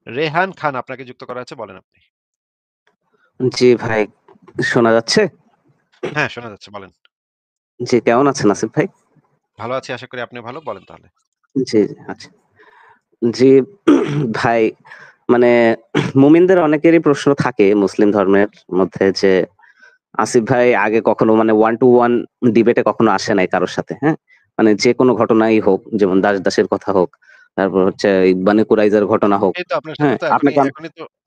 রেহান খান আপনাকে যুক্ত করা আছে, বলেন আপনি। জি ভাই, শোনা যাচ্ছে? হ্যাঁ, শোনা যাচ্ছে, বলেন। জি, কেমন আছেন আসিফ ভাই? ভালো আছি, আশা করি আপনিও ভালো। বলেন তাহলে। জি, জি, আচ্ছা। জি ভাই, মানে মুমিনদের অনেকেরই প্রশ্ন থাকে মুসলিম ধর্মের মধ্যে যে আসিফ ভাই আগে কখনো মানে ওয়ান টু ওয়ান ডিবেটে কখনো আসে নাই কারোর সাথে, হ্যাঁ? মানে যেকোনো ঘটনাই হোক, যেমন দাসের কথা হোক, তারপর হচ্ছে ইব্বানি কুরাইজার ঘটনা হোক, এই তো আপনার সাথে হ্যাঁ? তো আপনাকে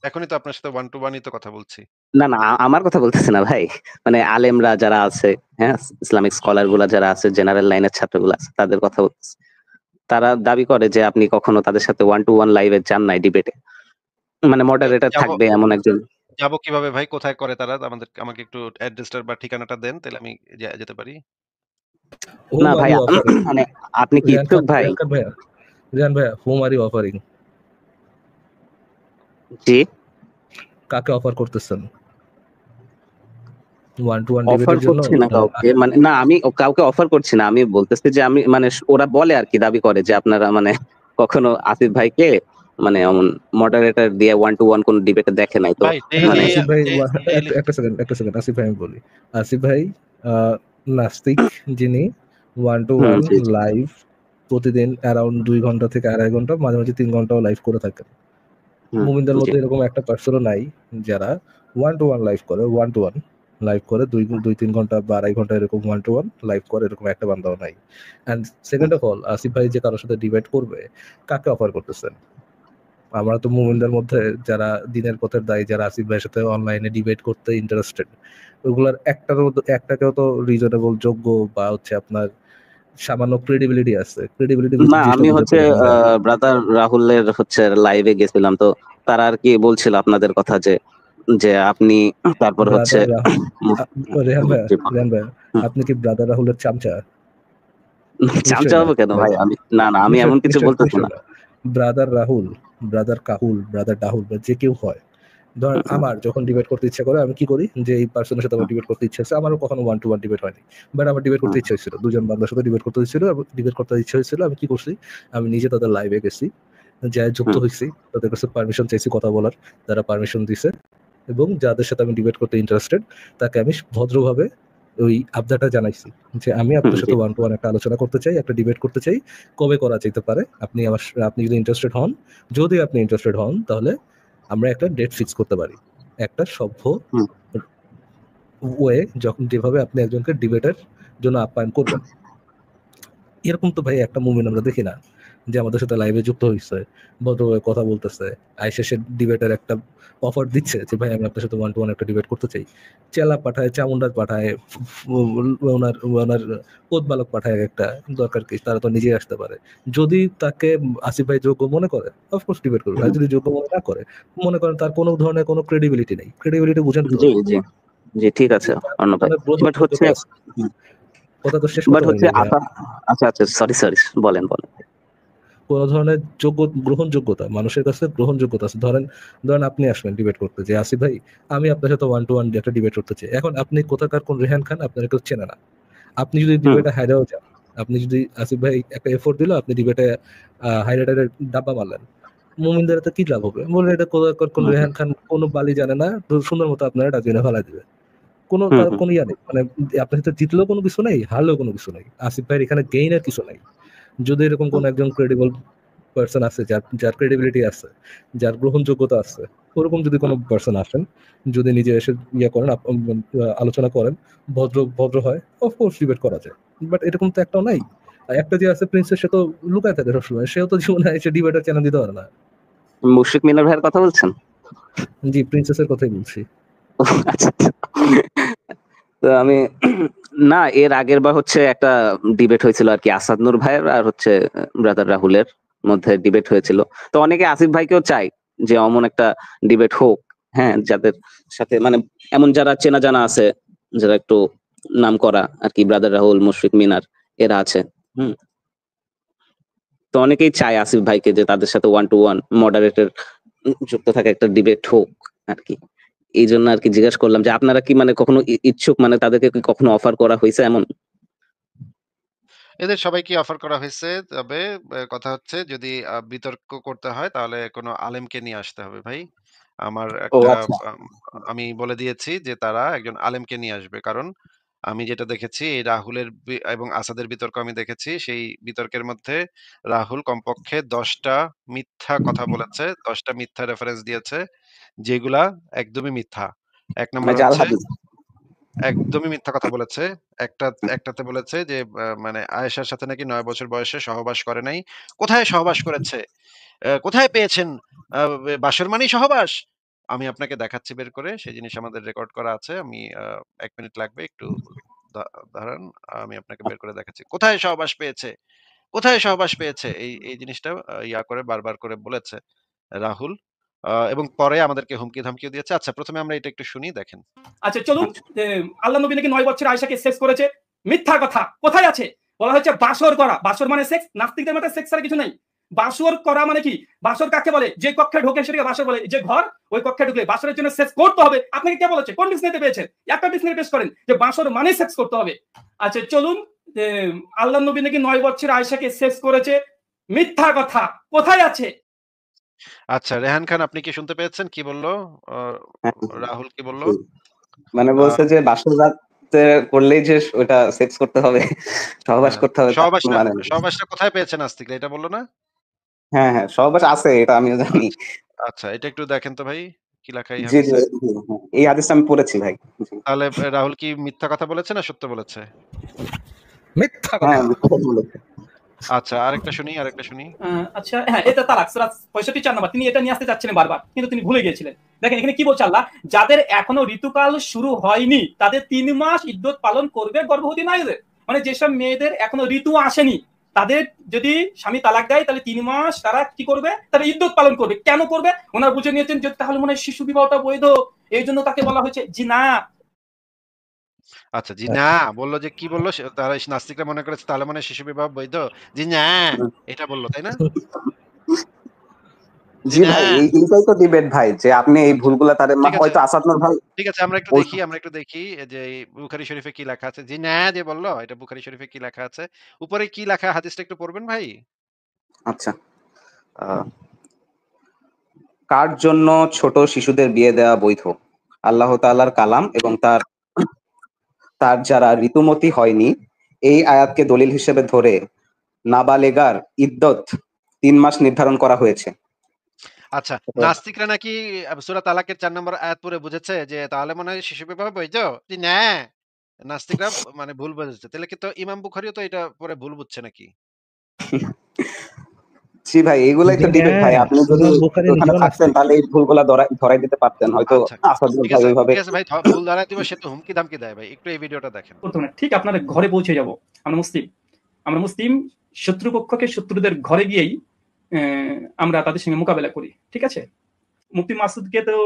এখনই তো আপনার সাথে ওয়ান টু ওয়ানই তো কথা বলছি। না, না, আমার কথা বলতেছি না ভাই। মানে আলেমরা যারা আছে, হ্যাঁ? ইসলামিক স্কলার গুলা যারা আছে, জেনারেল লাইনের ছাত্রগুলা আছে, তাদের কথা বলতেছি। তারা দাবি করে যে আপনি কখনো তাদের সাথে ওয়ান টু ওয়ান লাইভে যান নাই ডিবেটে। মানে তো মডারেটর যাবো থাকবে এমন একজন। যাবো কিভাবে ভাই? কোথায় করে তারা? আমাকে একটু অ্যাড্রেসটা বা ঠিকানাটা দেন, তাইলে আমি যেতে পারি। না Whom are ভাই, you offering? মানে আপনি কি ইচ্ছুক ভাই? Rihan Khan bhaiya. Rihan bhaiya, whom are you offering? জি, কাকে অফার করতেছেন? ওয়ান টু ওয়ান অফার ডিবেটের জন্য? করছি না কাউকে। মানে না, আমি কাউকে অফার করছি না। আমি বলতেছি যে আমি মানে ওরা বলে আরকি, দাবি করে যে আপনারা মানে কখনো আসিফ ভাইকে মানে এমন মডারেটর দিয়ে ওয়ান টু ওয়ান কোন ডিবেটে দেখে নাই। তো ভাই হ্যাঁ, ডেইলি মানে আসিফ ভাই ডেইলি একটা সেকেন্ড আসিফ ভাই আমি বলি। আসিফ ভাই নাস্তিক, যিনি ওয়ান টু ওয়ান জি, জি। লাইভ প্রতিদিন অ্যারাউন্ড 2 ঘন্টা থেকে 2.5 ঘন্টা, মাঝে মাঝে 3 ঘন্টাও লাইভ করে থাকেন। মুমিনদের জি। মধ্যে এরকম একটা পার্সনও নাই যারা ওয়ান টু ওয়ান লাইভ করে 2-3 ঘন্টা বা 2.5 ঘন্টা এরকম ওয়ান টু ওয়ান লাইভ করে, এরকম একটা বান্দাও নাই। And second of all, Asif ভাই যে কারোর সাথে ডিবেট করবে, কাকে অফার করতেছেন? আমরা তো মুমিনদের মধ্যে যারা দিনের পথের দায়ী, যারা আসিফ ভাইয়ের সাথে অনলাইনে ডিবেট করতে ইন্টারেস্টেড, ওগুলার একটাকেও তো রিজনেবল যোগ্য বা হচ্ছে আপনার সামান্য ক্রেডিবিলিটি আছে। ক্রেডিবিলিটি না, জিনিসটা আমি বুঝেন তো হচ্ছে রেহান ভাই। ব্রাদার রাহুলের হচ্ছে লাইভে গেছিলাম। তো তারা আরকি বলছিল আপনাদের কথা যে যে আপনি তারপর হচ্ছে ব্রাদার রাহুল, রেহান ভাইয়া, জি, হুম। আপনি কি ব্রাদার রাহুলের চামচা? চামচা নিশ্চয়ই না হবো কেন ভাই। ভাই? আমি না, না, আমি এমন কিছু বলতেছি নিশ্চয় না। না। ব্রাদার রাহুল, ব্রাদার কাহুল, ব্রাদার ডাহুল বা যে কেউ হয়, ধরেন হুম, আমার যখন ডিবেট করতে ইচ্ছা করে আমি কি করি, যে এই পার্সনের সাথে আমার হুম, ডিবেট করতে ইচ্ছা হচ্ছে, আমারও কখনো ওয়ান টু ওয়ান ডিবেট হয়নি, বাট আমার ডিবেট করতে হুম, ইচ্ছা হয়েছিল, দুজন বান্দার সাথে ডিবেট করতে ইচ্ছা হয়েছিল। আমি কি করছি, আমি নিজে তাদের লাইভে গেছি, যাই যুক্ত হুম, হয়েছি, তাদের কাছে পারমিশন চাইছি কথা বলার, তারা পারমিশন দিছে, এবং যাদের সাথে আমি ডিবেট করতে ইন্টারেস্টেড তাকে আমি ভদ্রভাবে ওই আবদারটা জানাইছি যে আমি হুম, আপনার জি, সাথে ওয়ান টু ওয়ান একটা আলোচনা করতে চাই, একটা ডিবেট করতে চাই, কবে করা যেতে পারে, আপনি যদি ইন্টারেস্টেড হন, তাহলে আমরা একটা ডেট ফিক্স করতে পারি, একটা সভ্য হুম, ওয়ে, যখন যেভাবে আপনি একজনকে ডিবেটের জন্য আপ্যায়ন করবেন। এরকম তো ভাই একটা মুভমেন্ট আমরা দেখি না, যে আমাদের সাথে লাইভে যুক্ত হয়েছে, ভদ্রভাবে কথা বলতেছে, আইসে সে ডিবেটের একটা অফার দিচ্ছে যে ভাই আমি আপনার সাথে ওয়ান টু ওয়ান একটা ডিবেট করতে চাই, চেলা পাঠায়, চামুন্ডার পাঠায়, ওনার ওনার পোদবালক পাঠায়, একটা দরকার কি, তারা তো নিজেই আসতে পারে। যদি তাকে আসিফ ভাই যোগ্য মনে করে, অফকোর্স ডিবেট করবে, আর হুম, যদি যোগ্য মনে না করে, মনে করেন তার কোনো ধরনের কোনো ক্রেডিবিলিটি নেই, ক্রেডিবিলিটি বুঝেন তো, জি, জি, জি, ঠিক আছে তার অন্য ভাই। ধরনের বাট হচ্ছে গ্রহণযোগ্যতা আছে। কথা তো শেষ বাট করতে হচ্ছে পারিনি ভাইয়া। আচ্ছা, আচ্ছা, সরি, সরি, বলেন, বলেন। কোনো ধরনের গ্রহণযোগ্যতা, মানুষের কাছে গ্রহণযোগ্যতা আছে। ধরেন আপনি আসলেন ডিবেট করতে, যে আসিফ ভাই আমি আপনার সাথে ওয়ান টু ওয়ান একটা ডিবেট করতে চাই। এখন আপনি কোথাকার কোন রেহান খান, আপনার কেউ চেনে না। আপনি যদি হুম, ডিবেটে হাইরাও যান, আপনি যদি আসিফ ভাই একটা এফোর্ট দিল, আপনি ডিবেটে হাইরাইটারে ডাব্বা মারলেন, মুমিনদের তো কি লাভ হবে? বলে এটা কোথাকার কোন হুম, রেহান খান কোনো বালি জানে না, তো সুন্দর মতো আপনারা ডাস্টবিনে ফেলাই দিবে। কোনো হুম, তার হুম, কোনো ইয়া নেই, মানে আপনার সাথে জিতলেও কোনো কিছু নাই, হারলেও কোনো কিছু নাই। আসিফ ভাইয়ের এখানে গেইনের কিছু নাই। যদি এরকম কোন হুম, একজন ক্রেডিবল পার্সন আছে, যার ক্রেডিবিলিটি আছে, যার গ্রহণযোগ্যতা আছে, ওরকম যদি কোনো পার্সন আসেন, যদি নিজে এসে ইয়ে করেন, আলোচনা করেন, ভদ্র হয়, অফকোর্স ডিবেট করা যায়। বাট এরকম তো একটাও নাই। আর একটা যে আছে প্রিন্সেস, সে তো লুকায় থাকে সবসময়, সেও তো জীবনে এসে ডিবেটের চ্যানেল দিতে পারে না। মুশফিক মিনার ভাইয়ের কথা বলছেন? জি, প্রিন্সেসের কথাই বলছি। আচ্ছা, আচ্ছা। তো আমি না, এর আগের বার হচ্ছে একটা ডিবেট হয়েছিল আর কি, আসাদ নূর ভাইয়ের আর হচ্ছে ব্রাদার রাহুলের মধ্যে ডিবেট হয়েছিল। তো অনেকে আসিফ ভাইকেও চাই যে অমন একটা ডিবেট হোক, হ্যাঁ, যাদের সাথে মানে এমন যারা চেনা জানা আছে, যারা একটু নাম করা আর কি, ব্রাদার রাহুল, মুশফিক মিনার, এরা আছে। হুম। তো অনেকেই চায় আসিফ ভাইকে যে তাদের সাথে ওয়ান টু ওয়ান মডারেটর যুক্ত থাকে, একটা ডিবেট হোক আর কি। এই জন্য আর কি জিজ্ঞাসা করলাম যে আপনারা কি মানে কখনো ইচ্ছুক, মানে তাদেরকে কি কখনো অফার করা হয়েছে এমন? এদের সবাইকেই অফার করা হয়েছে। তবে কথা হচ্ছে যদি বিতর্ক করতে হয় তাহলে কোনো আলেমকে নিয়ে আসতে হবে ভাই। আমার ও একটা আচ্ছা। আম আমি বলে দিয়েছি যে তারা একজন আলেমকে নিয়ে আসবে। কারণ আমি যেটা দেখেছি এই রাহুলের এবং আসাদের বিতর্ক আমি দেখেছি। সেই বিতর্কের মধ্যে রাহুল কমপক্ষে ১০ টা মিথ্যা কথা বলেছে। ১০ টা মিথ্যা রেফারেন্স দিয়েছে যেগুলা একদমই মিথ্যা। ১ মানে নাম্বার জাল হচ্ছে হাদিস। একদমই মিথ্যা কথা বলেছে। একটাতে বলেছে যে মানে আয়েশার সাথে নাকি ৯ বছর বয়সে সহবাস করে নাই। কোথায় সহবাস করেছে? কোথায় পেয়েছেন? বাসর মানেই সহবাস? আমি আপনাকে দেখাচ্ছি বের করে। সেই জিনিস আমাদের রেকর্ড করা আছে। আমি ১ মিনিট লাগবে একটু দা দাঁড়ান। আমি আপনাকে বের করে দেখাচ্ছি। কোথায় সহবাস পেয়েছে? কোথায় সহবাস পেয়েছে? এই জিনিসটা করে বারবার করে বলেছে রাহুল। এবং পরে আমাদেরকে হুমকি-ধামকিও দিয়েছে। আচ্ছা ১ম এ আমরা এটা একটু শুনি দেখেন। আচ্ছা চলুন, আচ্ছা। আল্লাহ নবী নাকি 9 বছর আয়েশাকে সেক্স করেছে। মিথ্যা কথা। কোথায় আছে? বলা হচ্ছে বাসর করা। বাসর মানে সেক্স। নাস্তিকদের মতে সেক্স ছাড়া কিছু নাই। বাসর করা মানে কি? বাসর কাকে বলে? যে কক্ষে ঢোকে সেটাকে বাসর বলে। যে ঘর, ওই কক্ষে ঢুকলে বাসরের জন্য সেক্স করতে হবে। আপনাকে কে বলেছে? কোন ডিকশনারিতে পেয়েছেন? একটা ডিকশনারি পেশ করেন যে বাসর মানে সেক্স করতে হবে। আচ্ছা চলুন, যে আল্লাহ নবী নাকি 9 বছর আয়েশাকে সেক্স করেছে। মিথ্যা কথা। কোথায় আছে? আচ্ছা রেহান খান আপনি কি শুনতে পেয়েছেন কি বলল? আ হ্যাঁ, রাহুল কি বলল? জি। মানে আ বলছে যে বাসর রাতে করলেই যে ওটা সেক্স করতে হবে, সহবাস হ্যাঁ, করতে হবে তা তো মানে না। সহবাসটা কোথায় পেয়েছে নাস্তিকরা এটা বলল না? হ্যাঁ, হ্যাঁ, সহবাস আছে এটা আমিও জানি। আচ্ছা, আচ্ছা এটা একটু দেখেন তো ভাই। কি লেখা এই জি, জি, হাদিসে? জি, হ্যাঁ। এই হাদিসটা আমি পড়েছি ভাই। জি। তাহলে রাহুল কি মিথ্যা কথা বলেছে না সত্য বলেছে? মিথ্যা হ্যাঁ, কথা। মিথ্যা কথা বলেছে। আচ্ছা আরেকটা শুনি। আচ্ছা হ্যাঁ, এটা তালাক সূরা 65 4 নাম্বার। তিনি এটা নিয়ে আসতে চাচ্ছিলেন বারবার, কিন্তু তিনি ভুলে গিয়েছিলেন। দেখেন এখানে কি বলছে আল্লাহ, যাদের এখনো ঋতুকাল শুরু হয়নি তাদের 3 মাস ইদ্যত পালন করবে গর্ভবতী নারীদের। মানে যেসব মেয়েদের এখনো ঋতু আসেনি তাদের যদি স্বামী তালাক দেয় তাহলে 3 মাস তারা কি করবে? তারা ইদ্যত পালন করবে। কেন করবে? ওনারা বুঝে নিয়েছেন যে তাহলে মনে হয় শিশু বিবাহটা বৈধ। এই জন্য তাকে বলা হয়েছে জি না। আচ্ছা জি না বলল যে কি বলল? তারা নাস্তিকরা মনে করেছে তাহলে মনে হয় শিশু বিবাহ বৈধ। জি না হুম। এটা বলল তাই না? জি জি না। ভাই, এইটাই তো ডিবেট ভাই যে আপনি এই আচ্ছা ভুলগুলা তাদের ঠিক আছে। হয়তো আসাদ নূর ভাই ঠিক আছে বলছে। আমরা একটু দেখি যে এই বুখারী শরীফে কি লেখা আছে। জি না যে বলল এটা বুখারী শরীফে কি লেখা আছে। উপরে কি লেখা হাদিসটা একটু পড়বেন ভাই? আচ্ছা। আ কার জন্য ছোট শিশুদের বিয়ে দেওয়া বৈধ? আল্লাহ তাআলার কালাম এবং তার যারা ঋতুমতী হয়নি এই আয়াতকে দলিল হিসেবে ধরে নাবালেগার ইদ্যত ৩ মাস নির্ধারণ করা হয়েছে। আচ্ছা, নাস্তিকরা নাকি সূরা তালাকের ৪ নম্বর আয়াত পড়ে বুঝেছে যে তাহলে মনে হয় শিশু বিবাহ বৈধ? জি না। নাস্তিকরা মানে ভুল বুঝেছে। তাহলে কি তো ইমাম বুখারীও তো এটা পড়ে ভুল বুঝছে নাকি? জি ভাই, এগুলাই জি তো ডিবেট ভাই। হ্যাঁ, আপনি যদি ইমাম বুখারী ওখানে নিজেও থাকতেন নাস্তিক। তাহলে এই ভুলগুলা ধরাই দিতে পারতেন। হয়তো আচ্ছা, আসাদুল ভাই ওইভাবে ঠিক আছে ভাই ভুল ধরায় দিব সে তো হুমকি-ধামকি দেয় ভাই। একটু এই ভিডিওটা দেখেন। করতে না, ঠিক আপনাদের ঘরে পৌঁছে যাব। আমরা মুসলিম শত্রুপক্ষকে শত্রুদের ঘরে গিয়েই আমরা তাদের সঙ্গে মোকাবেলা করি। ঠিক আছে? মুফতি মাসুদকে তো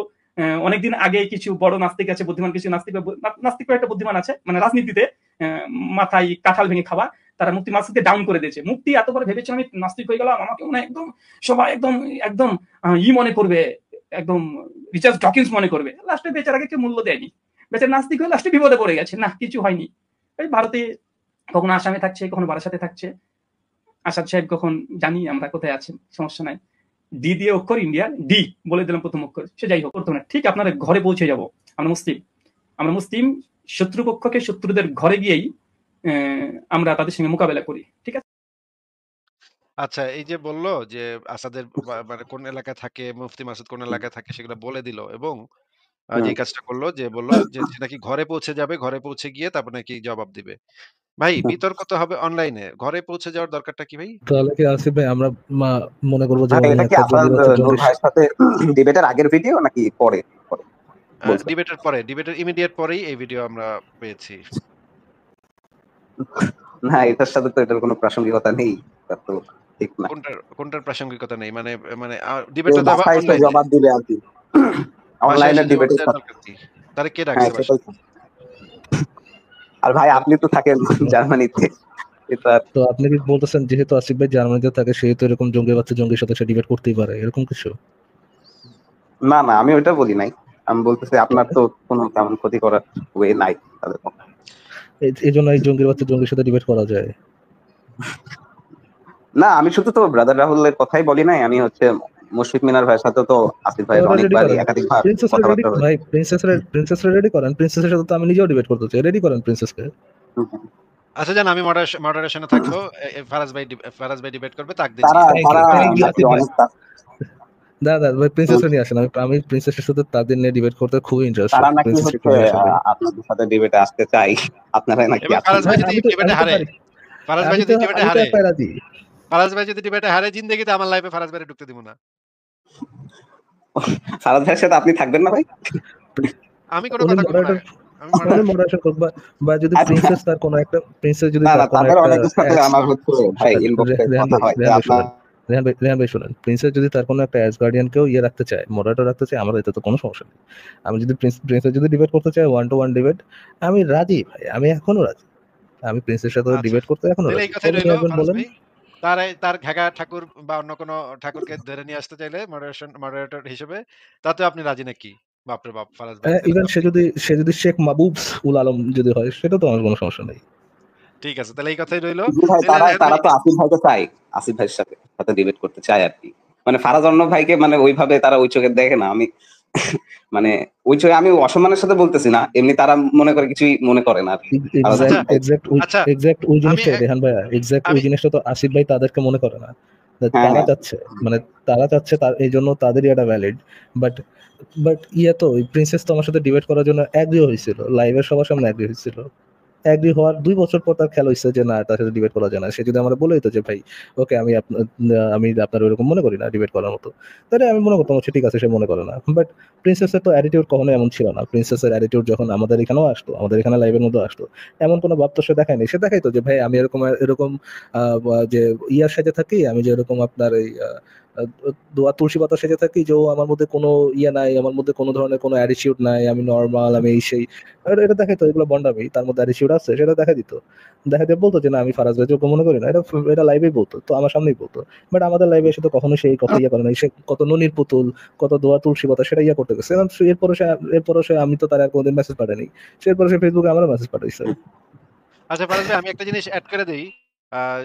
অনেকদিন আগে কিছু বড় নাস্তিক আছে, বুদ্ধিমান কিছু নাস্তিক একটা বুদ্ধিমান আছে, মানে রাজনীতিতে মাথায় কাঁঠাল ভেঙে খাওয়া, তারা মুফতি মাসুদকে ডাউন করে দিয়েছে। মুফতি এতবার ভেবেছে আমি নাস্তিক হয়ে গেলাম, আমাকে মনে একদম সবাই একদম একদম মনে করবে, একদম রিচার্ড ডকিন্স মনে করবে। লাস্টে বেচারাকে কেউ মূল্য দেয়নি। বেচারা নাস্তিক হয়ে লাস্টে বিপদে পড়ে গেছে। না কিছু হয়নি। এই ভারতে কখনো আসামে থাকছে, কখনো বারাসাতে থাকছে। আসাদ সাহেব কখন জানি আমরা কোথায় আছেন, সমস্যা নাই। ডি দিয়ে অক্ষর ইন্ডিয়ার ডি বলে দিলাম প্রথম অক্ষর, সে যাই হোক করতো না। ঠিক আপনাদের ঘরে পৌঁছে যাব। আমরা মুসলিম শত্রুপক্ষকে শত্রুদের ঘরে গিয়েই আমরা তাদের সঙ্গে মোকাবেলা করি। ঠিক আছে? আচ্ছা এই যে বলল যে আসাদের মানে কোন এলাকায় থাকে, মুফতি মাসুদ কোন এলাকায় থাকে সেগুলো বলে দিল এবং যে হুম, কাজটা করলো যে বলল যে সে নাকি ঘরে পৌঁছে যাবে, ঘরে পৌঁছে গিয়ে তারপর নাকি জবাব দিবে। ভাই হুম। বিতর্ক তো হবে অনলাইনে। ঘরে পৌঁছে যাওয়ার দরকারটা কি ভাই? তাহলে কি আসিফ ভাই আমরা মনে করবো যে ভাই উনি এটা কি একটা আসাদ জঙ্গিবাচ্চা নূর ভাইয়ের সাথে ডিবেটের আগের ভিডিও নাকি পরে পরে বলছেন? ডিবেটের ইমিডিয়েট পরেই এই ভিডিও আমরা পেয়েছি। না, এটার সাথে তো এটার কোনো প্রাসঙ্গিকতা নেই। এটা তো ঠিক না। কোনটার প্রাসঙ্গিকতা নেই? মানে মানে কেউ ডিবেটটা তো আবার বাসায় এসে অনলাইনে। জবাব দিবে আরকি। বাসায় এসে অনলাইনের জবাব ডিবেটের দেওয়ার সাথে। দরকার কি? তারে কে হ্যাঁ, ডাকছে সেটাই বাসায়? তো। আর ভাই তারে আপনি তো থাকেন জার্মানিতে। এটা তো আপনি কি বলতেছেন যেহেতু আসিফ ভাই জার্মানিতে থাকে সেহেতু এরকম জঙ্গির সাথে সে ডিবেট করতেই পারে এরকম কিছু? না, না, আমি ওইটা বলি নাই। আমি বলতেছি আপনার তো কোনো তেমন ক্ষতি করার ওয়ে নাই তাদের পক্ষে। এই জন্য এই জঙ্গির সাথে ডিবেট করা যায়। না, আমি শুধু তো ব্রাদার রাহুলের কথাই বলি নাই, আমি হচ্ছে মুশফিক মিনার ভাইয়ের সাথে তো আসিফ ভাইয়ের ওরা রেডি অনেকবারই করেন, একাধিকবার প্রিন্সেস রেডি কথাবার্তা হয়েছে। ভাই, প্রিন্সেসরা রেডি করেন, প্রিন্সেসের সাথে তো আমি নিজেও ডিবেট করতে চাই, রেডি করেন প্রিন্সেসকে। আচ্ছা জান, আমি মডারেশনে থাকবো। ফারাজ ভাই ডিবেট করবে, তাকদীর তারা নিয়ে। থ্যাংক ইউ, তারা থ্যাংক ইউ নাকি আসিফ ভাই। অনেক তা- দাদা ভাই প্রিন্সেসরা নিয়ে আসেন, আমি প্রিন্সেসের সাথে তাদের নিয়ে ডিবেট করতে খুবই ইন্টারেস্টেড, তারা নাকি প্রিন্সেসকে একটু হচ্ছে নিয়ে আসেন ভাই। আপনাদের সাথে ডিবেটে আসতে চাই, আপনারা নাকি এবং আছেন। ফারাজ ভাই ভাই যদি আমি তো ডিবেটে হারে, পারি, ফারাজ ভাই আমি যদি ডিবেটে তো হারে, একাই রাজি। ফারাজ ভাই যদি ডিবেটে হারে, জিন্দেগিতে আমার লাইফে ফারাজ ভাইরে ঢুকতে দিব না। ফারাজ ভাইয়ের সাথে আপনি থাকবেন না ভাই? আমি কোনো উনি কথা কব না। মডারেটর, আমি উনি মডারেটর। মডারেশন করবে, বা যদি আচ্ছা, প্রিন্সেস তার কোনো একটা, প্রিন্সেস যদি না না, তার কোনো তাদের একটা অনেকের সাথে আমার হচ্ছে ভাই ইনবক্সে রেহান কথা ভাই, হয় যে রেহান ভাই আপনার শুনেন, রেহান ভাই শুনেন, প্রিন্সেস যদি তার কোনো একটা অ্যাজ গার্ডিয়ানকেও ইয়ে রাখতে চায়, মডারেটর রাখতে চায়, আমার এতে তো কোনো সমস্যা নেই। আমি যদি প্রিন্সেস যদি ডিবেট করতে চাই, 1-to-1 ডিবেট, আমি রাজি ভাই, আমি এখনো রাজি, আমি প্রিন্সের সাথে আচ্ছা, ডিবেট করতে এখনো তাহলে এই রাজি। কথাই কবে নিয়ে রইলো আসবেন ফারাজ বলেন? ভাই। তার ঘাঘা ঠাকুর বা অন্য কোনো ঠাকুরকে ধরে নিয়ে আসতে চাইলে মডারেটর হিসেবে, তাতেও আপনি রাজি নাকি? বাপরে বাপ, ফারাজ ভাই, তাহলে তো ইভেন আপনি সে যদি শেখ মাহবুবস উল আলম যদি হয়, সেটা তো আমার কোনো সমস্যা নেই। ঠিক আছে। তাহলে এই কথাই রইলো। জি ভাই, তাহলে তারা রেহান ভাই, তারা তো আসিফ ভাইকে চায়, আসিফ ভাইয়ের সাথে ডিবেট করতে চায় আর কি। মানে ফারাজ অন্য ভাইকে মানে ওইভাবে তারা ওই চোখে দেখে না। আমি মানে ওই চোখে আমি অসম্মানের সাথে বলতেছি না, এমনি তারা মনে করে কিছুই মনে করে না আর কি। ফারাজ আচ্ছা, ভাই আচ্ছা, এক্সাক্ট ওই আমি জিনিসটাই রেহান ভাইয়া, এক্সাক্ট ওই আমি জিনিসটা তো আসিফ ভাই তাদেরকে মনে করে না। হ্যাঁ তারা হ্যাঁ চাচ্ছে, মানে তারা চাচ্ছে, তার এই জন্য তাদেরই এটা ভ্যালিড। বাট ইয়ে তো ওই প্রিন্সেস তো আমার সাথে ডিবেট করার জন্য অ্যাগ্রি হয়েছিল, লাইভের সবার সামনে অ্যাগ্রি হয়েছিল। অ্যাগ্রি হওয়ার 2 বছর পর তার খেয়াল হয়েছে যে না, তার সাথে ডিবেট করা যায় না। সে যদি আমার বলে দিত যে ভাই ওকে, আমি আপনার ওইরকম মনে করি না ডিবেট করার মতো, তাহলে আমি মনে করতাম হচ্ছে ঠিক আছে, সে মনে করে না। বাট প্রিন্সেসের তো অ্যাটিটিউড কখনো এমন ছিল না। প্রিন্সেসের অ্যাটিটিউড যখন আমাদের এখানেও আসতো, আমাদের এখানে লাইভের মধ্যে আসতো, এমন কোনো ভাব তো সে দেখায়নি। সে দেখাইতো যে ভাই আমি এরকম যে ইয়ার সাথে থাকি, আমি যে এরকম আপনার এই দোয়া তুলসী পাতা সেজে থাকি, যে ও আমার মধ্যে কোনো ইয়ে নাই, আমার মধ্যে কোনো ধরনের কোনো অ্যাটিটিউড নাই, আমি নর্মাল, আমি এই সেই, এটা দেখাইতো। এগুলো বন্ডামি, তার মধ্যে অ্যাটিটিউড আছে সেটা দেখা দিত, দেখা দিয়ে বলতো যে না, আমি ফারাজ ভাইকে মনে করি না, এটা লাইভেই বলতো, তো আমার সামনেই বলতো। বাট আমাদের লাইভে এসে তো কখনো সেই কথা ইয়ে করে না। সে কত ননির পুতুল, কত দোয়া তুলসী পাতা সেটা ইয়ে করতে গেছে। এবং এরপরে সে আমি তো তার আর কোনোদিন মেসেজ পাঠাইনি, সে এরপরে সে ফেসবুকে আমারও মেসেজ পাঠাইছে। আচ্ছা ফারাজ ভাই, আমি একটা জিনিস এড করে দেই,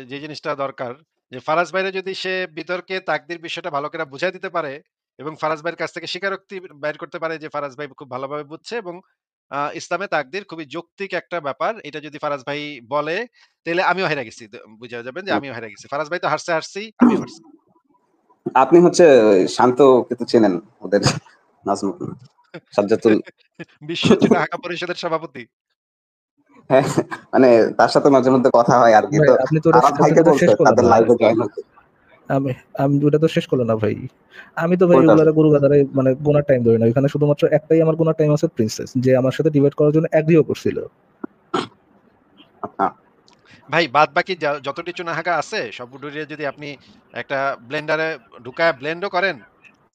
যে জিনিসটা দরকার, যে ফারাজ ভাইরে যদি সে বিতর্কে তাকদীর বিষয়টা ভালো করে বুঝাই দিতে পারে এবং ফারাজ ভাইয়ের কাছ থেকে স্বীকারোক্তি বাইর করতে পারে যে ফারাজ ভাই খুব ভালোভাবে বুঝছে এবং ইসলামে তাকদীর খুবই যৌক্তিক একটা ব্যাপার, এটা যদি ফারাজ ভাই বলে, তাহলে আমিও হেরে গেছি। বুঝা যাবেন যে আমিও হেরে গেছি। ফারাজ ভাই তো হারছি, আমিও হারছি। আপনি হচ্ছে শান্ত কিন্তু চেনেন ওদের, নাজমুল সাজ্জাতুল। বিশ্ব চুনা হাকা পরিষদের সভাপতি। হ্যাঁ, মানে তার সাথে মাঝে মধ্যে কথা হয় আর কি। ভাই তো আপনি তো আরাফ ভাইকে ওটা বলছে শেষ করলেন তাদের না। লাইভে জয়েন হতে। আমি আমি ওটা তো শেষ করলাম না ভাই। আমি তো ভাই কোনটা? ওগুলার গুরু গাদারে মানে গোনার টাইম ধরি না। ওখানে শুধুমাত্র একটাই আমার গোনার টাইম আছে, প্রিন্সেস, যে আমার সাথে ডিবেট করার জন্য এগ্রিও করছিল। আচ্ছা, ভাই বাদ বাকি যতটি চুনাহাগা আছে সবগুলো যদি আপনি একটা ব্লেন্ডারে ঢুকায় ব্লেন্ডও করেন,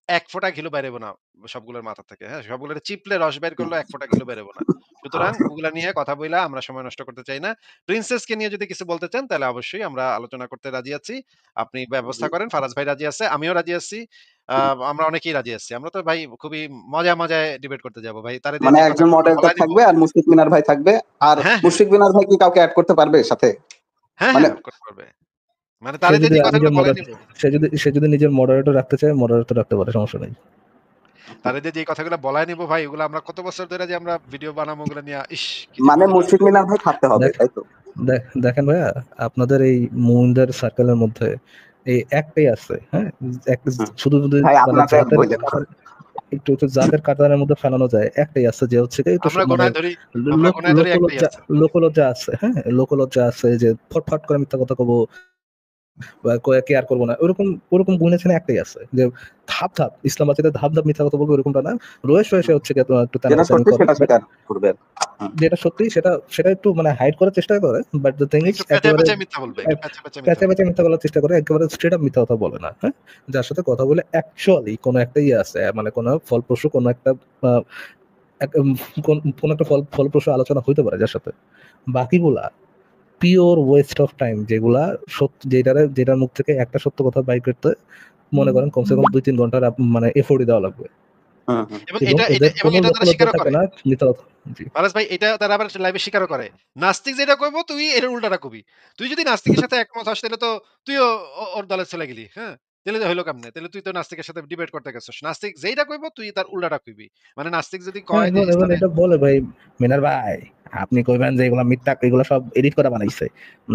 এক ফোঁটা ঘিলু বেরোবো না সবগুলোর মাথা থেকে। হ্যাঁ, সবগুলোর চিপলে রস বের করলেও এক ফোঁটা ঘিলু বেরোবো না। সুতরাং ওগুলা নিয়ে কথা বইলা আমরা সময় নষ্ট করতে চাই না। প্রিন্সেসকে নিয়ে যদি কিছু বলতে চান তাহলে অবশ্যই আমরা আলোচনা করতে রাজি আছি। আপনি ব্যবস্থা করেন। ফারাজ ভাই রাজি আছে, আমিও রাজি আছি। আমরা অনেকেই রাজি আছি। আমরা তো ভাই খুবই মজায় ডিবেট করতে যাবো ভাই। তারে দিয়ে মানে যে একজন কথাগুলো মডারেটর বলায় নিব। থাকবে আর মুশফিক মিনার ভাই থাকবে। আর হ্যাঁ, হ্যাঁ। মুশফিক মিনার ভাই কি কাউকে অ্যাড করতে পারবে সাথে? হ্যাঁ, মানে হ্যাঁ, করতে পারবে। মানে তারে দিয়ে যে কথাগুলো বলায় নিব। সে যদি নিজের মডারেটর রাখতে চায়, মডারেটর রাখতে পারে, সমস্যা নাই। তারে দিয়ে যে কথাগুলো বলায় নিব ভাই, ওগুলো আমরা কত বছর ধরে যে আমরা ভিডিও বানাবো ওগুলো নিয়ে, ইস কি যে মানে মজা। মুশফিক মিনার ভাই থাকতে হবে, দেখ তাই তো? দেখেন ভাইয়া, আপনাদের এই মুমিনদের সার্কেলের মধ্যে এই একটাই আছে, হ্যাঁ, হুম। শুধু যদি ভাই মানে আপনাদের বললেন। একটু জাতের কাটারের মধ্যে ফেলানো যায়, একটাই আছে, যে হচ্ছে কি একটু আমরা মানে গোনায় ধরি একটাই আছে। লোকলজ্জা আছে, হ্যাঁ, লোকলজ্জা আছে, যে ফটফট করে মিথ্যা কথা কব বা কেয়ার করবো না, ওরকম ওরকম গুণের একটাই আছে, যে ইসলাম আছে ধাপ মিথ্যা কথা বলবো, এরকমটা না। রয়েছে হচ্ছে কি তোমার একটু যেটা তেনাফানি সত্যি করে, সেটা বাট স্বীকার করবে। হুম। যেটা সত্যি সেটা একটু মানে হাইড করার চেষ্টা করে। বাট দ্য থিং ইজ একটু পেঁচায় একেবারে পেঁচায় মিথ্যা বলবে, একটু পেঁচায় পেঁচায় মিথ্যা পেঁচা বলবে। মিথ্যা বলার চেষ্টা করে, একেবারে স্ট্রেট আপ মিথ্যা কথা বলে না, হ্যাঁ। যার সাথে কথা বলে অ্যাকচুয়ালি কোনো একটা ইয়ে আছে, মানে কোনো ফলপ্রসূ কোনো একটা আহ, কোন একটা ফলপ্রসূ আলোচনা হইতে পারে যার সাথে। বাকিগুলা পিওর ওয়েস্ট অফ টাইম, যেগুলা সত্য, যেটার মুখ থেকে একটা সত্য কথা বাই করতে মনে করেন কমসে কম 2-3 ঘন্টার মানে এফোর্টই দেওয়া লাগবে। হুম, হুম। এবং এবং এটা এদের কোনো তারা দখলতা স্বীকারও থাকে করে। না মিথ্যা কথা। জি। ফারাজ ভাই এটা তারা আবার লাইভে স্বীকারও করে। নাস্তিক যেটা কইবো তুই এর উল্টাটা কবি। তুই যদি নাস্তিকের সাথে একমত হস তাইলে তো তুইও ওর দলে চলে গেলি। হ্যাঁ? তাইলে তো হইলো কেমনে? তাইলে তুই তো নাস্তিকের সাথে ডিবেট করতে গেছস। নাস্তিক যেইটা কইবো তুই তার উল্টাটা কইবি। মানে নাস্তিক যদি হ্যাঁ, কয় যে এখন ইসলামে এটা বলে ভাই মিনার ভাই, আপনি কইবেন যে এগুলা মিথ্যা, এগুলা সব এডিট করে বানাইছে।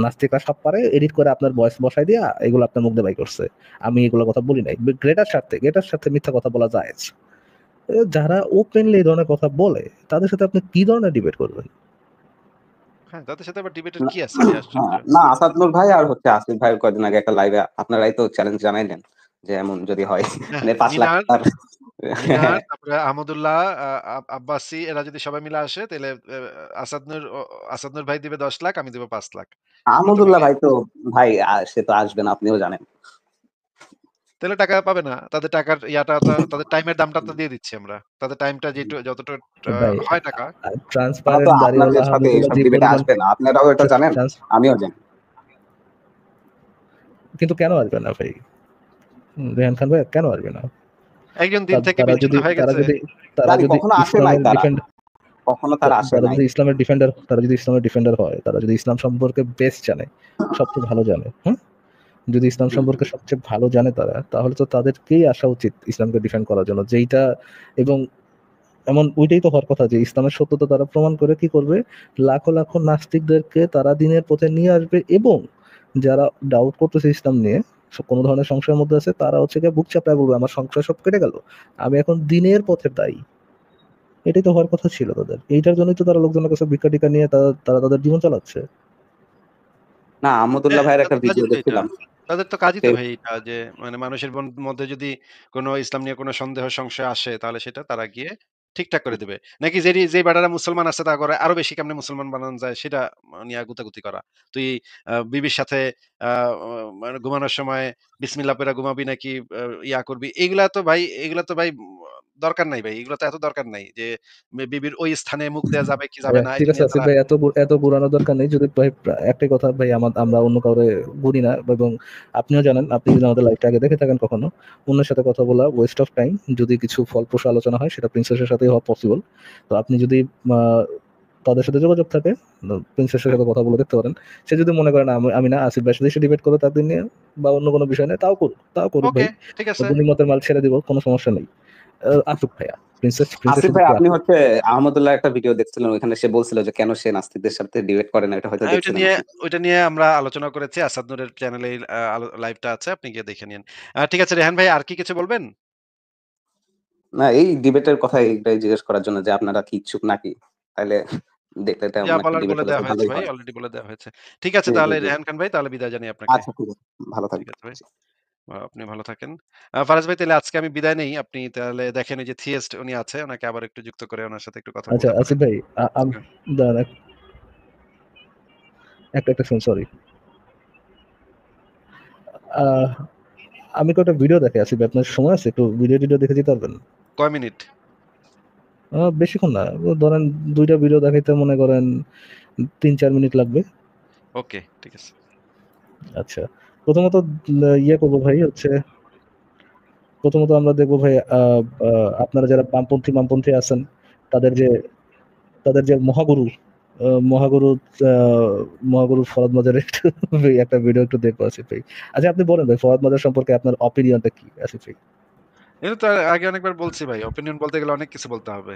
নাস্তিকরা সব পারে এডিট করে আপনার ভয়েস বসাই দিয়া এগুলো আপনার মুখ দিয়ে বাই করছে। আমি এগুলো কথা বলি নাই। গ্রেটার স্বার্থে মিথ্যা কথা বলা জায়েজ। যারা ওপেনলি এই ধরনের কথা বলে তাদের সাথে আপনি কি ধরনের ডিবেট করবেন? হ্যাঁ, তাদের সাথে আবার ডিবেটের না, কি আছে ভাই আশ্চর্য। হ্যাঁ, না আসাদ নূর ভাই আর হচ্ছে আসিফ ভাই কয়দিন আগে একটা লাইভে আপনারাই তো চ্যালেঞ্জ জানাইলেন যে এমন যদি হয় হ্যাঁ, মানে ৫ লাখ মিনার, টাকার মিনার তারপরে আহমদুল্লাহ, আব্বাসী এরা যদি সবাই মিলে আসে তাইলে আসাদ নূর ভাই দিবে ১০ লাখ, আমি দিব ৫ লাখ। আহমদুল্লাহ অটোমেটিক ভাই তো ভাই সে তো আসবে না, আপনিও জানেন। তাহলে টাকা পাবে না। তাদের টাকার ইয়াটা তো তাদের টাইমের দামটা তো দিয়ে দিচ্ছি আমরা। তাদের টাইমটা যতটুকু ভাই হয় টাকা। তারা তো ট্রান্সপারেন্ট দাড়িওয়ালা আপনাদের সাথে আহমদুল্লাহ এইসব যে ডিবেটে পরিমাণ আসবে না, আপনারাও এটা জানেন, ট্রান্স আমিও জানি। কিন্তু কেন আসবে না ভাই? রেহান খান ভাই কেন আসবে না? একজন দিন থেকে তারা বিচ্ছিন্ন যদি হয়ে তারা গেছে। যদি তারা জানি যদি কখনো আসে নাই ইসলামের তারা, ডিফেন্ড কখনো তারা আসে তারা নাই। যদি ইসলামের ডিফেন্ডার হয়, তারা যদি ইসলাম সম্পর্কে বেস্ট জানে, সবচেয়ে ভালো জানে, হ্যাঁ? যদি ইসলাম হুম, সম্পর্কে সবচেয়ে ভালো জানে তারা, তাহলে তো তাদেরকেই আসা উচিত ইসলামকে ডিফেন্ড করার জন্য। যেইটা এবং এমন ওইটাই তো হওয়ার কথা যে ইসলামের সত্যতা তারা প্রমাণ করে কি করবে, লাখো লাখো নাস্তিকদেরকে তারা দিনের পথে নিয়ে আসবে এবং যারা ডাউট করতেছে ইসলাম নিয়ে, কোনো ধরনের সংশয়ের মধ্যে আছে, তারা হচ্ছে গিয়ে বুক চাপড়ায় বলবে আমার সংশয় সব কেটে গেল, আমি এখন দিনের পথে দায়ী। এটাই তো হওয়ার কথা ছিল তাদের। এইটার জন্যই তো তারা লোকজনের কাছে ভিক্ষা টিকা নিয়ে তারা তাদের জীবন চালাচ্ছে। না আহমদুল্লাহ হ্যাঁ, ভাইয়ের একটা তাদের কাজই ভিডিও তো এটা। দেখছিলাম। তাদের তো কাজই তো সেই ভাই এটা যে মানে মানুষের মধ্যে যদি কোনো ইসলাম নিয়ে কোনো সন্দেহ সংশয় আসে তাহলে সেটা তারা গিয়ে ঠিকঠাক করে দিবে। নাকি যে বেটারা মুসলমান আছে তা করে আরো বেশি কেমনে মুসলমান বানানো যায় সেটা নিয়ে গুতাগুতি করা। তুই বিবির সাথে আ মানে ঘুমানোর সময় বিসমিল্লাহ পইড়া ঘুমাবি নাকি ইয়া করবি। এগুলা তো ভাই দরকার নাই ভাই। এগুলা তো এত দরকার নাই যে বিবির ওই স্থানে মুখ দেয়া যাবে কি যাবে ভাইয়া, না ঠিক এটা আছে নিয়ে আসিফ তারা ভাই, এত ঘুরানোর দরকার নেই। যদি ভাই একটাই কথা ভাই, আমরা অন্য কাউরে ঘুরি না এবং আপনিও জানেন, আপনি যদি আমাদের লাইভটা আগে দেখে থাকেন কখনো, অন্যের সাথে কথা বলা ওয়েস্ট অফ টাইম। যদি কিছু ফলপ্রসূ আলোচনা হয় সেটা প্রিন্সেসের সাথেই হওয়া পসিবল। তো আপনি যদি তাদের সাথে যোগাযোগ থাকে, প্রিন্সেসের সাথে কথা বলে দেখতে পারেন। সে যদি মনে করেন আমি না, আসিফ ভাইয়ের সাথে সে ডিবেট করে তাদের নিয়ে বা অন্য কোনো বিষয় নিয়ে, তাও করুক ওকে ভাই। ঠিক আছে। গনিমতের মাল ছেড়ে দিব, কোনো সমস্যা নেই। আসুক ভাইয়া, প্রিন্সেস আসিফ শুধু ভাই একটু আপনি আসুক। হচ্ছে আহমদুল্লাহ একটা ভিডিও দেখছিলেন, ওইখানে সে বলছিল যে কেন সে নাস্তিকদের সাথে ডিবেট করে না, এটা হয়তো ওইটা দেখছিলেন নিয়ে আপনি। ওইটা নিয়ে আমরা আলোচনা করেছি। আসাদ নূরের চ্যানেলে লাইভটা আছে। আপনি গিয়ে দেখে নিন। ঠিক আছে রেহান ভাই আর কি কিছু বলবেন? না এই ডিবেটের কথা এইটাই জিজ্ঞেস করার জন্য যে আপনারা কি ইচ্ছুক নাকি? তাইলে দেখলে যা তেমন একটা বলার ডিবেট বলে হলে তো দেওয়া হয়েছে ভালোই ভাই। হয়। অলরেডি বলে দেওয়া হয়েছে। ঠিক আছে জি, জি, তাহলে জি। রেহান খান ভাই তাহলে বিদায় জানাই আপনাকে। আচ্ছা ঠিক আছে। ভালো ঠিক থাকবেন। আছে ভাই। আপনি ভালো থাকেন। ফারাজ ভাই তাহলে আজকে আমি বিদায় নেই। আপনি তাহলে দেখেন এই যে থিয়েস্ট উনি আছে উনাকে আবার একটু যুক্ত করে উনার সাথে একটু কথা আচ্ছা বলতে পারেন। আসিফ ভাই, হ্যাঁ। দাঁড়ান একটা সরি। আমি কয়েকটা ভিডিও দেখে আসিফ ভাই, আপনার সময় আছে একটু ভিডিও দেখে যেতে পারবেন? কয় মিনিট? বেশিক্ষণ না, ধরেন 2টা ভিডিও দেখাইতে মনে করেন 3-4 মিনিট লাগবে। ওকে ঠিক আছে। আচ্ছা, প্রথমত ইয়ে করবো ভাই হচ্ছে, প্রথমত আমরা দেখবো ভাই আপনারা যারা বামপন্থী আছেন, তাদের যে তাদের যে মহাগুরু মহাগুরু মহাগুরু ফরহাদ মজারের একটু একটা ভিডিও একটু দেখবো আসিফ ভাই। আচ্ছা আপনি বলেন ভাই, ফরহাদ মজার সম্পর্কে আপনার অপিনিয়নটা কি আসিফ ভাই? এটা তো আগে অনেকবার বলছি ভাই। অপিনিয়ন বলতে গেলে অনেক কিছু বলতে হবে।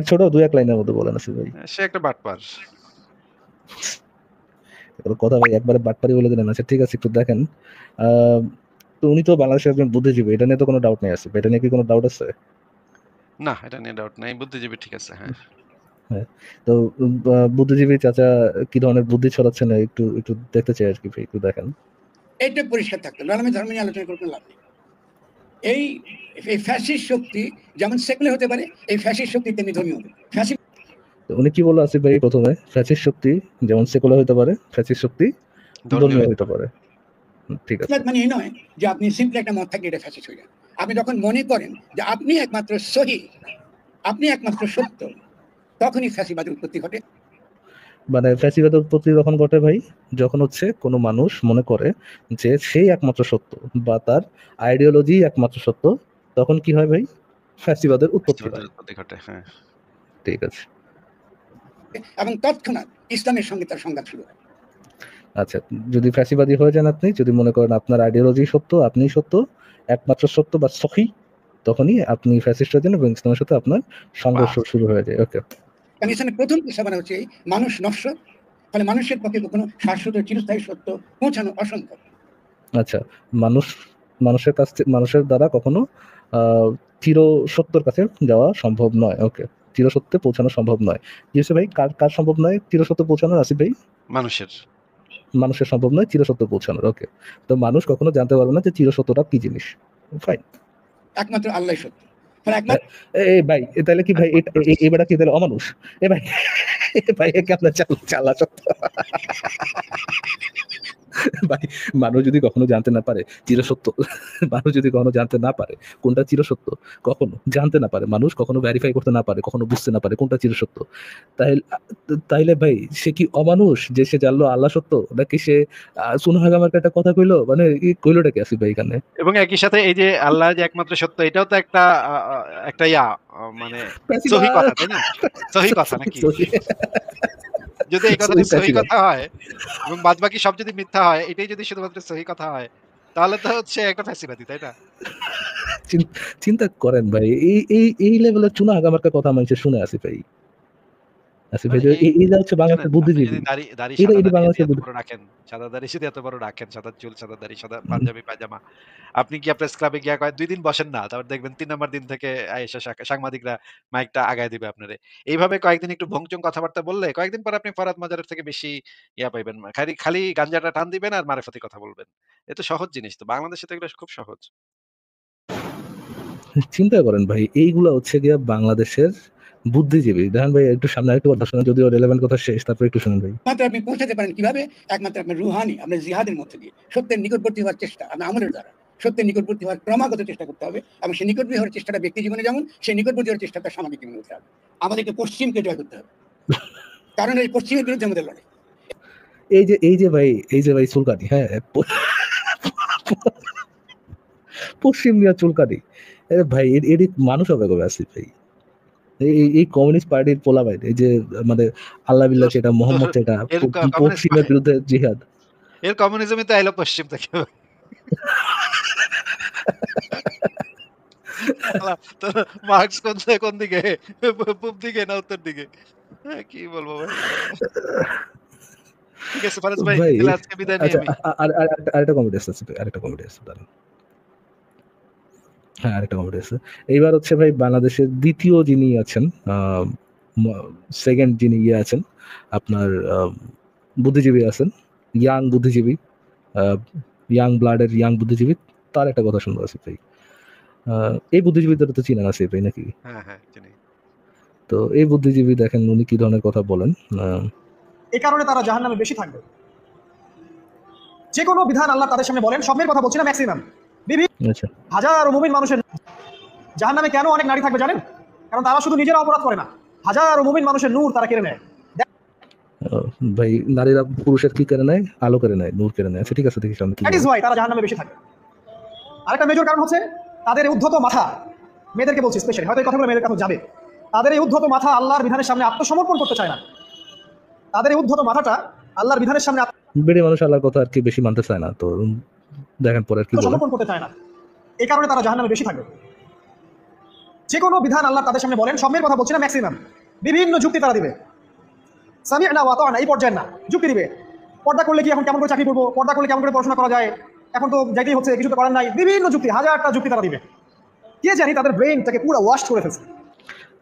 ছোট 2-1 লাইনের মধ্যে বলেন আসিফ ভাই। সে একটা বাটপার। এগুলো কথা ভাই একবারে বাটপারি বলে দিলেন। আচ্ছা ঠিক আছে, একটু দেখেন। আহ, তো উনি তো বাংলাদেশের একজন বুদ্ধিজীবী, এটা নিয়ে তো কোনো ডাউট নেই আসিফ। এটা নিয়ে কি কোনো ডাউট আছে? না এটা নিয়ে ডাউট নাই। বুদ্ধিজীবী ঠিক আছে হ্যাঁ। হ্যাঁ। তো বুদ্ধিজীবী চাচা কি ধরনের বুদ্ধি ছড়াচ্ছেন একটু একটু দেখতে চাই আর কি ভাই, একটু দেখেন। এটা পরিষ্কার থাকতে হবে, আমি ধর্ম নিয়ে আলোচনা করতে লাভ নেই। এই ফ্যাসিস্ট শক্তি যেমন সেকুলার হতে পারে, এই ফ্যাসিস্ট শক্তি তেমনি ধর্মীয় হতে পারে। তো উনি কি বললো আসিফ ভাই প্রথমে? ফ্যাসিস্ট শক্তি যেমন সেকুলার হতে পারে, ফ্যাসিস্ট শক্তি ধর্মীয় হতে পারে। ঠিক আছে। মানে এই নয় যে আপনি সিম্পলি একটা মত থাকে এটা ফ্যাসিস্ট হয়ে যায়। আপনি যখন মনে করেন যে আপনি একমাত্র সহি, আপনি একমাত্র সত্য, তখনই ফ্যাসিবাদের উৎপত্তি ঘটে। মানে ফ্যাসিবাদের উৎপত্তি যখন ঘটে ভাই, যখন হচ্ছে কোনো মানুষ মনে করে যে সেই একমাত্র সত্য বা তার আইডিওলজি একমাত্র সত্য, তখন কি হয় ভাই? ফ্যাসিবাদের উৎপত্তি হয়। উৎপত্তি ঘটে, হ্যাঁ। ঠিক আছে, এবং তৎক্ষণাৎ ইসলামের সঙ্গে তার সংঘাত শুরু হয়। আচ্ছা, যদি ফ্যাসিবাদী হয়ে যান আপনি, যদি মনে করেন আপনার আইডিওলজি সত্য, আপনি সত্য, একমাত্র সত্য বা সহি, তখনই আপনি ফ্যাসিস্ট হয়ে যান এবং ইসলামের সাথে আপনার সংঘর্ষ শুরু হয়ে যায়। ওকে, কারণ ইসলামের প্রথম পেশাবানা হচ্ছে এই মানুষ নশ্বর, ফলে মানুষের পক্ষে কখনো শাশ্বত চিরস্থায়ী সত্য পৌঁছানো অসম্ভব। আচ্ছা, মানুষের কাছ থেকে, মানুষের দ্বারা কখনো চির সত্যর কাছে যাওয়া সম্ভব নয়। ওকে, চির সত্যে পৌঁছানো সম্ভব নয়। জিসে ভাই, কার সম্ভব নয় চির সত্য পৌঁছানোর? আসিফ ভাই, মানুষের সম্ভব নয় চির সত্য পৌঁছানোর। ওকে, তো মানুষ কখনো জানতে পারবে না যে চির সত্যটা কি জিনিস। ফাইন, একমাত্র আল্লাহ সত্য। ভাই তাহলে কি ভাই এবারে কি তাহলে অমানুষ? ভাই ভাই একে আপনার চালা সত্য। ভাই, মানুষ যদি কখনো জানতে না পারে চিরসত্য, মানুষ যদি কখনো জানতে না পারে কোনটা চিরসত্য, কখনো জানতে না পারে, মানুষ কখনো ভেরিফাই করতে না পারে, কখনো বুঝতে না পারে কোনটা চিরসত্য, তাইলে ভাই সে কি অমানুষ যে সে জানলো আল্লাহ সত্য, নাকি সে সুনহাগামার একটা কথা কইলো? মানে কইলোটা কি আসি ভাই এখানে? এবং একই সাথে এই যে আল্লাহ যে একমাত্র সত্য, এটাও তো একটা মানে সহি কথা, তাই না? সহি কথা নাকি? যদি এই কথাটা সহি কথা হয় এবং বাদবাকি সব যদি মিথ্যা হয়, এটাই যদি শুধুমাত্র সহি কথা হয়, তাহলে তো হচ্ছে একটা ফ্যাসিবাদী, তাই না? চিন্তা করেন ভাই, এই লেভেলের চুনা হাগামার্কা কথা মানুষের শুনে আসি ভাই। আসিফ ভাই, এইটা হচ্ছে বাংলাদেশের বুদ্ধিজীবী। এটা বাংলাদেশের সাদা দাড়ি যদি এত বড় রাখেন, সাদা চুল, সাদা দাড়ি, সাদা পাঞ্জাবি পায়জামা, আপনি কি প্রেস ক্লাবে গিয়া 2 দিন বসেন না, তারপর দেখবেন 3 নম্বর দিন থেকে আয়েশা সাংবাদিকরা মাইকটা আগায় দিবে আপনারে। এইভাবে কয়েকদিন একটু ভংচং কথাবার্তা বললে কয়েকদিন পর আপনি ফরহাদ মাজারের থেকে বেশি পাইবেন। খালি গাঞ্জাটা টান দিবেন আর মারেফতি কথা বলবেন। এ তো সহজ জিনিস, তো বাংলাদেশে তো এগুলো খুব সহজ। চিন্তা করেন ভাই, এইগুলা হচ্ছে গিয়া বাংলাদেশের বুদ্ধিজীবী। দেখেন ভাই, একটু সামনে একটু কথা শোনেন, যদিও রেলেভেন্ট কথা শেষ, তারপর একটু শুনেন ভাই। মাত্র আপনি পৌঁছাতে পারেন কিভাবে? একমাত্র আপনার রুহানি, আপনার জিহাদের মধ্যে দিয়ে, সত্যের নিকটবর্তী হওয়ার চেষ্টা, আপনার আমলের দ্বারা সত্যের নিকটবর্তী হওয়ার ক্রমাগত চেষ্টা করতে হবে। এবং সেই নিকটবর্তী হওয়ার চেষ্টাটা ব্যক্তি জীবনে যেমন, সেই নিকটবর্তী হওয়ার চেষ্টাটা সামাজিক জীবনে হতে হবে। আমাদেরকে পশ্চিমকে জয় করতে হবে, কারণ এই পশ্চিমের বিরুদ্ধে আমাদের লড়াই। এই যে ভাই চুলকানি, হ্যাঁ, পশ্চিম নিয়ে চুলকানি, ভাই এর মানুষ হবে কবে আসিফ ভাই? এই কমিউনিস্ট পার্টির পোলা ভাই, এই যে মানে আল্লাহ বিল্লাহ যেটা, মোহাম্মদ যেটা, পশ্চিমের বিরুদ্ধে জিহাদ, এর কমিউনিজমই তো আইলো পশ্চিম থেকে। মার্কস কোন দিকে, পূব দিকে না উত্তর দিকে? কি বলবো ভাই। ঠিক আছে ফারাজ ভাই, তাহলে আজকে বিদায় নিই আমি। আরেকটা কমেডি আছে ভাই, আরেকটা কমেডি আছে দাঁড়ান। হ্যাঁ, আরেকটা কমেডি আছে। এইবার হচ্ছে ভাই বাংলাদেশের দ্বিতীয় যিনি আছেন, সেকেন্ড যিনি আছেন আপনার বুদ্ধিজীবী আছেন, ইয়াং বুদ্ধিজীবী, ইয়াং ব্লাডের ইয়াং বুদ্ধিজীবী, তার একটা কথা শুনবো আসিফ ভাই। এই বুদ্ধিজীবীদের তো চিনেন আসিফ ভাই নাকি? হ্যাঁ হ্যাঁ চিনি। তো এই বুদ্ধিজীবী দেখেন উনি কি ধরনের কথা বলেন। এই কারণে তারা জাহান্নামে বেশি থাকবে। যে কোনো বিধান আল্লাহ তাদের সামনে বলেন, সবের কথা বলছি না, ম্যাক্সিমাম আচ্ছা, হাজারো মুমিন মানুষের জাহান্নামে কেন অনেক নারী থাকবে জানেন? কারণ তারা শুধু নিজেরা অপরাধ করে না, হাজারো মুমিন মানুষের নূর তারা কেড়ে নেয়। ভাই নারীরা পুরুষের কি কেড়ে নেয়? আলো কেড়ে নেয়, নূর কেড়ে নেয়। ঠিক আছে, দেখি সামনে কি। দ্যাট ইজ ওয়াই তারা জাহান্নামে বেশি থাকে। আরেকটা মেজর কারণ হচ্ছে তাদের উদ্ধত মাথা, মেয়েদেরকে বলছি স্পেশালি, হয়তো এই কথাগুলো মেয়েদের কাছে যাবে, তাদের এই উদ্ধত মাথা আল্লাহর বিধানের সামনে আত্মসমর্পণ করতে চায় না। তাদের এই উদ্ধত মাথাটা আল্লাহর বিধানের সামনে বেড়ে মানুষ আল্লাহর কথা আর কি বেশি মানতে চায় না, তো দেখেন পরে কি বলে। সমর্পণ করতে চায় না, এই কারণে তারা জাহান্নামে বেশি থাকবে। যে কোনো বিধান আল্লাহ তাদের সামনে বলেন, সবের কথা বলছি না, ম্যাক্সিমাম বিভিন্ন যুক্তি তারা দিবে। সামি'না ওয়া আতা'না এই পর্যায়ে না, যুক্তি দিবে। পর্দা করলে কি এখন কেমন করে চাকরি করবো, পর্দা করলে কেমন করে পড়াশোনা করা যায়, এখন তো যাইতেই হচ্ছে, কিছু তো করার নাই, বিভিন্ন যুক্তি, হাজারটা যুক্তি তারা দিবে। কে জানি তাদের ব্রেইনটাকে পুরো ওয়াশ করে ফেলছে।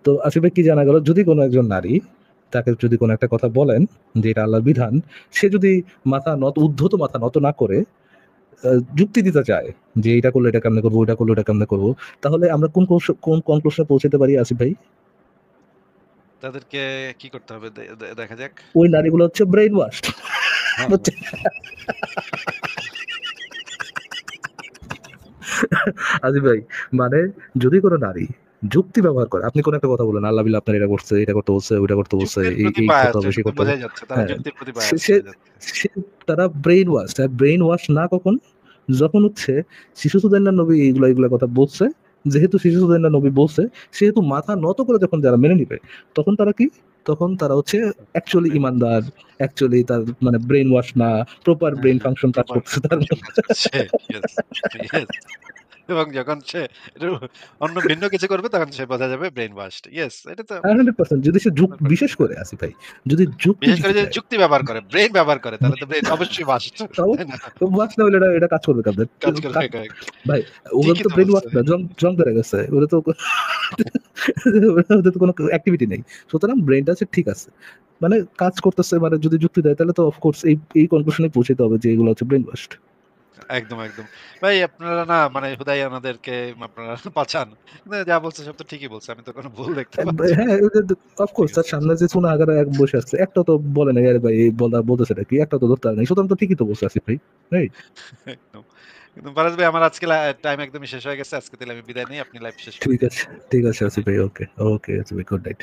তো আসলে কি জানা গেল, যদি কোনো একজন নারী তাকে যদি কোনো একটা কথা বলেন যে এটা আল্লাহর বিধান, সে যদি উদ্ধত মাথা নত না করে যুক্তি দিতে চায় যে এটা করলে এটা কেমনে করবো, ওইটা করলে ওটা কেমনে করবো, তাহলে আমরা কোন কনক্লুশনে পৌঁছাতে পারি আসিফ ভাই? তাদেরকে কি করতে হবে দেখা যাক। ওই নারীগুলো হচ্ছে ব্রেইন ওয়াশ। আসিফ ভাই, মানে যদি কোনো নারী যুক্তি ব্যবহার করে, আপনি কোন একটা কথা বলেন, আল্লাহ বিল্লাহ আপনার এটা করছে, এটা করতে বলছে, ওইটা করতে বলছে, এই কথা বেশি করতে, তারা ব্রেইন ওয়াশ। ব্রেইন ওয়াশ না কখন? যখন হচ্ছে শিশু সুদান্নার নবী এইগুলা কথা বলছে যেহেতু শিশুদের না নবী বলছে, সেহেতু মাথা নত করে যখন যারা মেনে নিবে, তখন তারা কি, তখন তারা হচ্ছে অ্যাকচুয়ালি ইমানদার, অ্যাকচুয়ালি তার মানে ব্রেন ওয়াশ না, প্রপার হ্যাঁ, ব্রেন হ্যাঁ, ফাংশন কাজ প্রপার করতেছে তার ফাংশন মধ্যে। কাজ করছে। Yes, yes. এবং যখন সে একটু অন্য ভিন্ন কিছু করবে তখন সে বোঝা যাবে ব্রেইন ওয়াশড। ইয়েস, এটা তো 100% যদি সে 100% বিশেষ করে আসি ভাই, যদি যুক্তি বিশেষ করে দিতে যদি চায়, যুক্তি ব্যবহার করে, ব্রেইন ব্যবহার করে তাহলে তো ব্রেইন অবশ্যই ওয়াশড, তাও তাই না? ওয়াশ না হলে এটা কাজ করবে কাদের কাজ করবে কয়েকটা। ভাই? ওগুলো ঠিকই তো তো ব্রেন ওয়াশ বলছে। না, জং ধরে গেছে, ওরা তো ওদের তো কোনো অ্যাক্টিভিটি নেই। সুতরাং ব্রেনটা আছে ঠিক আছে, মানে কাজ করতেছে, মানে যদি যুক্তি দেয় তাহলে তো অফকোর্স এই কনক্লুশনে পৌঁছাতে হবে যে এগুলো হচ্ছে ব্রেন ওয়াশড। একদম, একদম। ভাই আপনারা না মানে হুদাই আমাদেরকে আপনারা পাচান। কিন্তু যা বলছে সব তো ঠিকই বলছে। আমি তো কোনো ভুল দেখতে পাচ্ছি না। হ্যাঁ, ঠিক অফকোর্স তার আছে। সামনে যে চুনা আগারে এক বসে আছে, একটা তো বলে নাই আরে ভাই এই বলতেছে কি, একটা তো ধরতে নেই, সুতরাং তো ঠিকই তো বলছে আসিফ ভাই। রাইট। একদম। কিন্তু ফারাজ ভাই আমার আজকে টাইম একদমই শেষ হয়ে গেছে। আজকে তাহলে আমি বিদায় নেই। আপনি লাইভ শেষ করে ঠিক দিন। আছে, ঠিক আছে গুড আসিফ নাইট। ভাই, ওকে ওকে আসিফ ভাই, গুড নাইট।